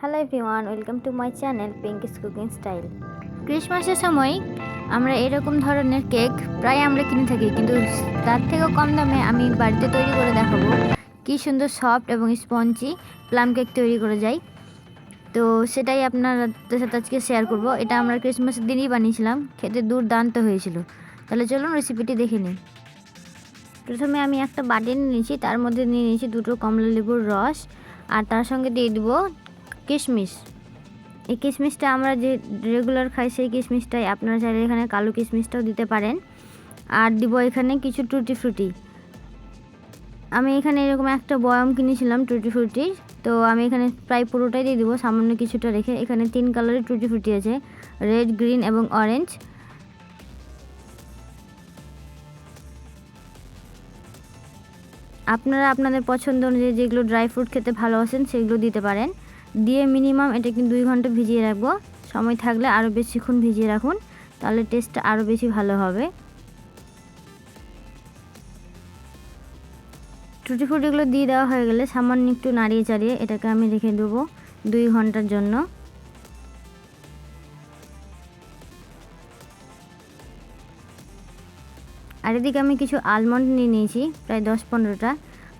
Hello everyone, welcome to my channel Pinky's cooking style. ক্রিসমাসের সময় আমরা এরকম ধরনের কেক প্রায় আমরা কিনে থাকি, কিন্তু তার থেকেও কম দামে আমি বাড়িতে তৈরি করে দেখাবো কি সুন্দর সফট এবং স্পঞ্জি প্লাম কেক তৈরি করে যাই। তো সেটাই আপনাদের সাথে আজকে শেয়ার করব। এটা আমরা ক্রিসমাসের দিনই বানিয়েছিলাম, খেতে দুর্দান্ত হয়েছিল। তাহলে চলুন রেসিপিটি দেখে নিই। প্রথমে আমি একটা বাটি নিয়ে নিয়েছি, তার মধ্যে নিয়ে নিয়েছি 2টো কমলা লেবুর রস, আর তার সঙ্গে দিয়ে দেবো কিশমিশ। এই কিশমিশটা আমরা যে রেগুলার খাই সেই কিশমিশটাই, আপনারা চাইলে এখানে কালো কিশমিশটাও দিতে পারেন। আর দিব এখানে কিছু টুটি ফ্রুটি। আমি এখানে এরকম একটা বয়াম কিনেছিলাম টুটি ফ্রুটির, তো আমি এখানে প্রায় পুরোটাই দিয়ে দিব, সামান্য কিছুটা রেখে। এখানে 3 কালারের টুটি ফ্রুটি আছে, রেড, গ্রিন এবং অরেঞ্জ। আপনারা আপনাদের পছন্দ অনুযায়ী যেগুলো ড্রাই ফ্রুট খেতে ভালোবাসেন সেগুলো দিতে পারেন। দিয়ে মিনিমাম এটাকে 2 ঘন্টা ভিজিয়ে রাখবো। সময় থাকলে আরও বেশিক্ষণ ভিজিয়ে রাখুন, তাহলে টেস্টটা আরও বেশি ভালো হবে। টুটি ফ্রুটিগুলো দিয়ে দেওয়া হয়ে গেলে সামান্য একটু নাড়িয়ে চাড়িয়ে এটাকে আমি রেখে দেবো 2 ঘন্টার জন্য। আর এদিকে আমি কিছু আলমন্ড নিয়ে নিয়েছি, প্রায় 10-15টা,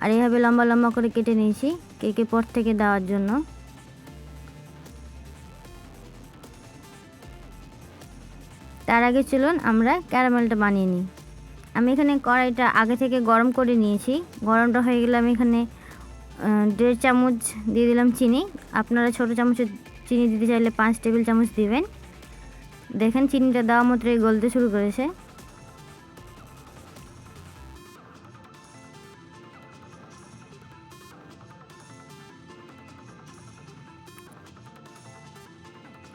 আর এইভাবে লম্বা লম্বা করে কেটে নিয়েছি কেকে পর থেকে দেওয়ার জন্য। তার আগে চলুন আমরা ক্যারামেলটা বানিয়ে নিই। আমি এখানে কড়াইটা আগে থেকে গরম করে নিয়েছি। গরমটা হয়ে গেলে আমি এখানে 1.5 চামচ দিয়ে দিলাম চিনি। আপনারা ছোটো চামচের চিনি দিতে চাইলে 5 টেবিল চামচ দিবেন। দেখেন চিনিটা দেওয়া মাত্রই গলতে শুরু করেছে।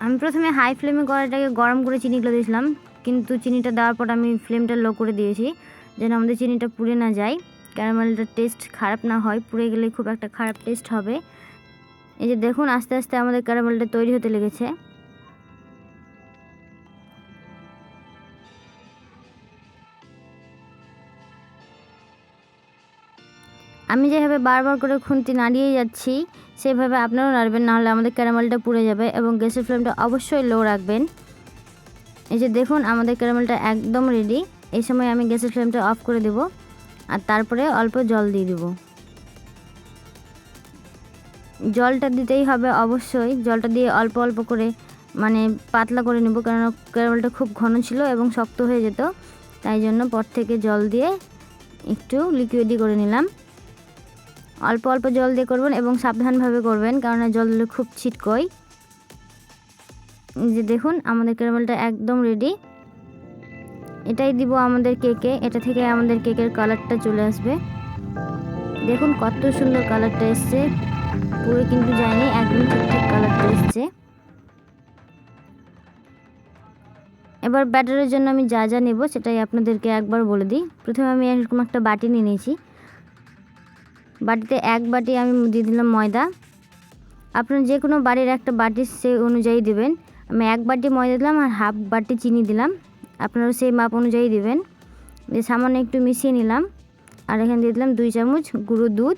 আমি প্রথমে হাই ফ্লেমে কড়াইটাকে গরম করে চিনিগুলো দিয়েছিলাম, কিন্তু চিনিটা দেওয়ার পর আমি ফ্লেমটা লো করে দিয়েছি, যেন আমাদের চিনিটা পুড়ে না যায়, ক্যারামেলটার টেস্ট খারাপ না হয়। পুড়ে গেলে খুব একটা খারাপ টেস্ট হবে। এই যে দেখুন আস্তে আস্তে আমাদের ক্যারামেলটা তৈরি হতে লেগেছে। আমি যেভাবে বারবার করে খুন্তি নাড়িয়ে যাচ্ছি সেভাবে আপনারাও নাড়বেন, নাহলে আমাদের ক্যারামেলটা পুড়ে যাবে। এবং গ্যাসের ফ্লেমটা অবশ্যই লো রাখবেন। এই যে দেখুন আমাদের ক্যারামেলটা একদম রেডি। এই সময় আমি গ্যাসের ফ্লেমটা অফ করে দেব, আর তারপরে অল্প জল দিয়ে দেব। জলটা দিতেই হবে অবশ্যই। জলটা দিয়ে অল্প অল্প করে মানে পাতলা করে নেব, কারণ ক্যারামেলটা খুব ঘন ছিল এবং শক্ত হয়ে যেত, তাই জন্য পর থেকে জল দিয়ে একটু লিকুইডই করে নিলাম। অল্প অল্প জল দিয়ে করবেন এবং সাবধানভাবে করবেন, কারণ জল দিলে খুব ছিটকয়। যে দেখুন আমাদের ক্যারামেলটা একদম রেডি। এটাই দিব আমাদের কেকে। এটা থেকে আমাদের কেকের কালারটা চলে আসবে। দেখুন কত সুন্দর কালারটা এসছে, পুরো কিন্তু যায়নি, একদম ঠিকঠাক কালারটা এসছে। এবার ব্যাটারের জন্য আমি যা যা নেব সেটাই আপনাদেরকে একবার বলে দিই। প্রথমে আমি এরকম একটা বাটি নিয়ে নিয়েছি। বাটিতে 1 বাটি আমি দিয়ে দিলাম ময়দা। আপনারা যে কোনো বাড়ির একটা বাটি সেই অনুযায়ী দেবেন। আমি 1 বাটি ময়দা দিলাম আর হাফ বাটি চিনি দিলাম, আপনারা সেই মাপ অনুযায়ী দেবেন। দিয়ে সামান্য একটু মিশিয়ে নিলাম। আর এখানে দিয়ে দিলাম 2 চামচ গুঁড়ো দুধ।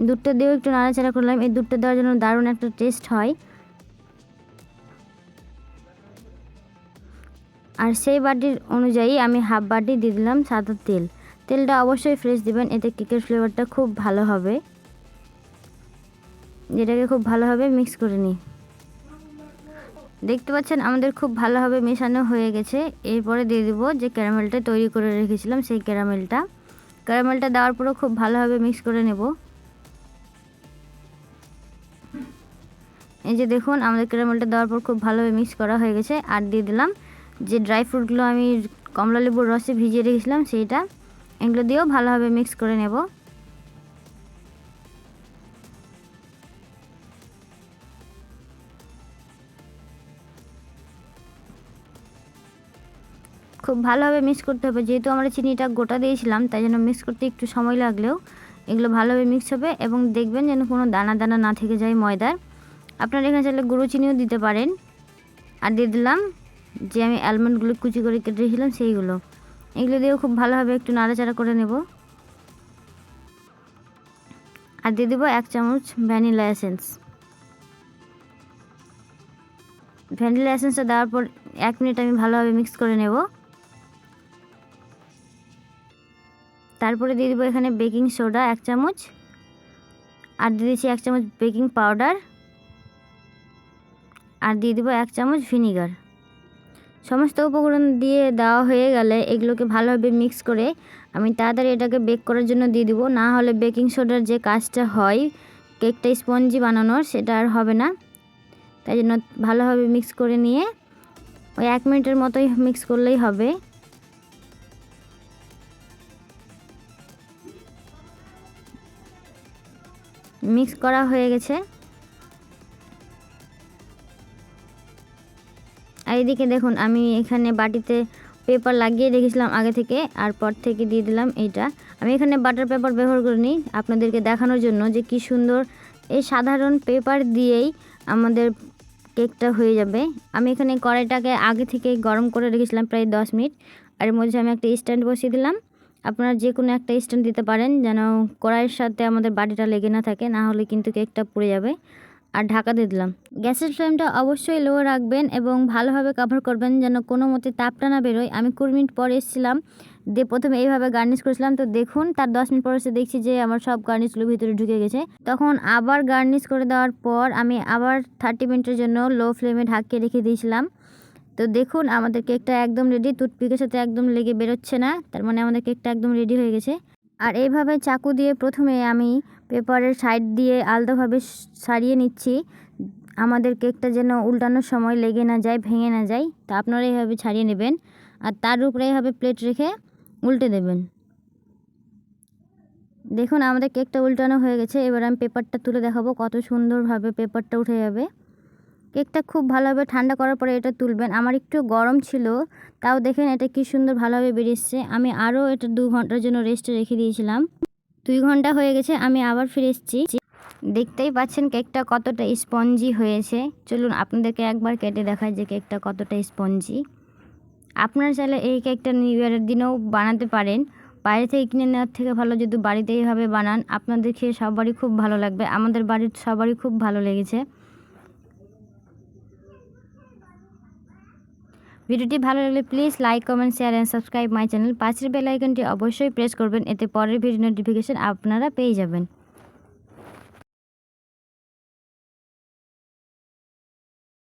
দুধটা দিয়েও একটু নাড়াচাড়া করলাম। এই দুধটা দেওয়ার জন্য দারুণ একটা টেস্ট হয়। আর সেই বাটির অনুযায়ী আমি হাফ বাটি দিয়ে দিলাম সাদা তেল। তেলটা অবশ্যই ফ্রেশ দিবেন, এতে কেকের ফ্লেভারটা খুব ভালো হবে। যেটাকে খুব ভালোভাবে মিক্স করে নিই। দেখতে পাচ্ছেন আমাদের খুব ভালোভাবে মেশানো হয়ে গেছে। এরপরে দিয়ে দেবো যে ক্যারামেলটা তৈরি করে রেখেছিলাম সেই ক্যারামেলটা দেওয়ার পরও খুব ভালোভাবে মিক্স করে নেব। এই যে দেখুন আমাদের ক্যারামেলটা দেওয়ার পর খুব ভালোভাবে মিক্স করা হয়ে গেছে। আর দিয়ে দিলাম যে ড্রাই ফ্রুটগুলো আমি কমলা লেবুর রসে ভিজিয়ে রেখেছিলাম সেইটা, এগুলো দিয়েও ভালোভাবে মিক্স করে নেব। খুব ভালোভাবে মিক্স করতে হবে, যেহেতু আমরা চিনিটা গোটা দিয়েছিলাম তাই জন্য মিক্স করতে একটু সময় লাগলেও এগুলো ভালোভাবে মিক্স হবে। এবং দেখবেন যেন কোনো দানা দানা না থেকে যায় ময়দার। আপনারা এখানে চাইলে গুঁড়ো চিনিও দিতে পারেন। আর দিয়ে দিলাম যে আমি আলমন্ডগুলো কুচি করে কেটে রেখেছিলাম সেইগুলো, এগুলো দিয়েও খুব ভালোভাবে একটু নাড়াচাড়া করে নেব। আর দিয়ে দেবো 1 চামচ ভ্যানিলা এসেন্স। ভ্যানিলা এসেন্সটা দেওয়ার পর 1 মিনিট আমি ভালোভাবে মিক্স করে নেব। তারপরে দিয়ে দেবো এখানে বেকিং সোডা 1 চামচ, আর দিয়ে দিচ্ছি 1 চামচ বেকিং পাউডার, আর দিয়ে দেবো 1 চামচ ভিনিগার। সমস্ত উপকরণ দিয়ে দেওয়া হয়ে গেলে এগুলোকে ভালোভাবে মিক্স করে আমি তাড়াতাড়ি এটাকে বেক করার জন্য দিয়ে দিব। না হলে বেকিং সোডার যে কাজটা হয় কেকটা স্পঞ্জি বানানোর, সেটা আর হবে না। তাই জন্য ভালোভাবে মিক্স করে নিয়ে ওই 1 মিনিটের মতোই মিক্স করলেই হবে। মিক্স করা হয়ে গেছে। আর এদিকে দেখুন আমি এখানে বাটিতে পেপার লাগিয়ে রেখেছিলাম আগে থেকে, আর পর থেকে দিয়ে দিলাম এইটা। আমি এখানে বাটার পেপার ব্যবহার করিনি, আপনাদেরকে দেখানোর জন্য যে কি সুন্দর এই সাধারণ পেপার দিয়েই আমাদের কেকটা হয়ে যাবে। আমি এখানে কড়াইটাকে আগে থেকে গরম করে রেখেছিলাম প্রায় 10 মিনিট। আর এর মধ্যে আমি একটা স্ট্যান্ড বসিয়ে দিলাম। আপনারা যে কোনো একটা স্ট্যান্ড দিতে পারেন যেন কড়াইয়ের সাথে আমাদের বাটিটা লেগে না থাকে, না হলে কিন্তু কেকটা পুড়ে যাবে। আর ঢাকা দিয়ে দিলাম। গ্যাসের ফ্লেমটা অবশ্যই লো রাখবেন এবং ভালোভাবে কভার করবেন যেন কোনো মতে তাপটা না বেরোয়। আমি 20 মিনিট পরে এসেছিলাম, দিয়ে প্রথমে এইভাবে গার্নিশ করেছিলাম, তো দেখুন তার 10 মিনিট পরে এসে দেখছি যে আমার সব গার্নিশগুলো ভিতরে ঢুকে গেছে। তখন আবার গার্নিশ করে দেওয়ার পর আমি আবার 30 মিনিটের জন্য লো ফ্লেমে ঢাকিয়ে রেখে দিয়েছিলাম। তো দেখুন আমাদের কেকটা একদম রেডি, টুথপিকের সাথে একদম লেগে বেরোচ্ছে না, তার মানে আমাদের কেকটা একদম রেডি হয়ে গেছে। আর এইভাবে চাকু দিয়ে প্রথমে আমি পেপারের সাইড দিয়ে আলতোভাবে সারিয়ে নিচ্ছি, আমাদের কেকটা যেন উল্টানোর সময় লেগে না যায়, ভেঙে না যায়। তা আপনারা এইভাবে ছাড়িয়ে নেবেন আর তার উপরে এইভাবে প্লেট রেখে উল্টে দেবেন। দেখুন আমাদের কেকটা উল্টানো হয়ে গেছে। এবার আমি পেপারটা তুলে দেখাবো কত সুন্দরভাবে পেপারটা উঠে যাবে। কেকটা খুব ভালোভাবে ঠান্ডা করার পরে এটা তুলবেন। আমার একটু গরম ছিল, তাও দেখেন এটা কি সুন্দর ভালোভাবে বেরিয়েছে। আমি আরও এটা 2 ঘন্টার জন্য রেস্টে রেখে দিয়েছিলাম। 2 ঘন্টা হয়ে গেছে, আমি আবার ফিরে এসেছি। দেখতেই পাচ্ছেন কেকটা কতটা স্পঞ্জি হয়েছে। চলুন আপনাদেরকে একবার কেটে দেখাই যে কেকটা কতটা স্পঞ্জি। আপনারা চাইলে এই কেকটা নিউ ইয়ারের দিনেও বানাতে পারেন। বাইরে থেকে কিনে নেওয়ার থেকে ভালো যদি বাড়িতে এইভাবে বানান, আপনাদের খেয়ে সবারই খুব ভালো লাগবে। আমাদের বাড়ির সবারই খুব ভালো লেগেছে। ভিডিওটি ভালো লাগলে please like, comment, share and subscribe my channel. পাশের বেল আইকনটি অবশ্যই প্রেস করবেন, এতে পরের ভিডিও নোটিফিকেশন আপনারা পেয়ে যাবেন।